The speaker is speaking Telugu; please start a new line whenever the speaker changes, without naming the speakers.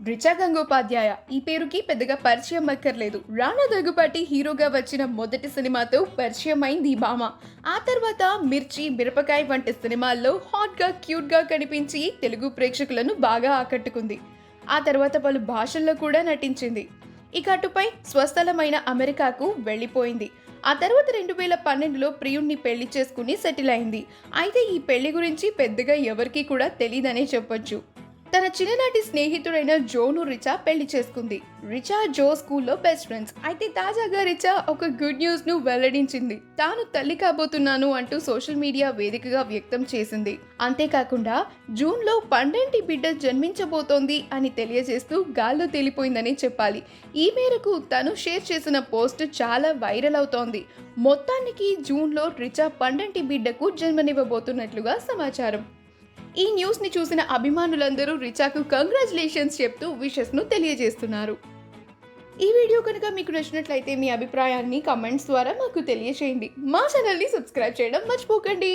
రిచా గంగోపాధ్యాయ ఈ పేరుకి పెద్దగా పరిచయం అక్కర్లేదు. రానా దగ్గుపాటి హీరోగా వచ్చిన మొదటి సినిమాతో పరిచయం అయింది ఈ భామ. ఆ తర్వాత మిర్చి, మిరపకాయ వంటి సినిమాల్లో హాట్గా, క్యూట్గా కనిపించి తెలుగు ప్రేక్షకులను బాగా ఆకట్టుకుంది. ఆ తర్వాత పలు భాషల్లో కూడా నటించింది. ఇక అటుపై స్వస్థలమైన అమెరికాకు వెళ్ళిపోయింది. ఆ తర్వాత 2012లో ప్రియుణ్ణి పెళ్లి చేసుకుని సెటిల్ అయింది. అయితే ఈ పెళ్లి గురించి పెద్దగా ఎవరికీ కూడా తెలీదనే చెప్పొచ్చు. తన చిన్ననాటి స్నేహితుడైన జోను రిచా పెళ్లి చేసుకుంది. రిచా, జో స్కూల్లో బెస్ట్ ఫ్రెండ్స్. అయితే తాజాగా రిచా ఒక గుడ్ న్యూస్ ను వెల్లడించింది. తాను తల్లి కాబోతున్నాను అంటూ సోషల్ మీడియా వేదికగా వ్యక్తం చేసింది. అంతేకాకుండా జూన్లో పండంటి బిడ్డ జన్మించబోతోంది అని తెలియజేస్తూ గాల్లో తేలిపోయిందని చెప్పాలి. ఈ మేరకు తను షేర్ చేసిన పోస్ట్ చాలా వైరల్ అవుతోంది. మొత్తానికి జూన్లో రిచా పండంటి బిడ్డకు జన్మనివ్వబోతున్నట్లుగా సమాచారం. ఈ న్యూస్ ని చూసిన అభిమానులందరూ రిచాకు కంగ్రాచులేషన్స్ చెప్తూ విషెస్ ను తెలియజేస్తున్నారు. ఈ వీడియో కనుక మీకు నచ్చినట్లయితే మీ అభిప్రాయాన్ని కమెంట్స్ ద్వారా మాకు తెలియజేయండి. మా ఛానల్ ని సబ్స్క్రైబ్ చేయడం మర్చిపోకండి.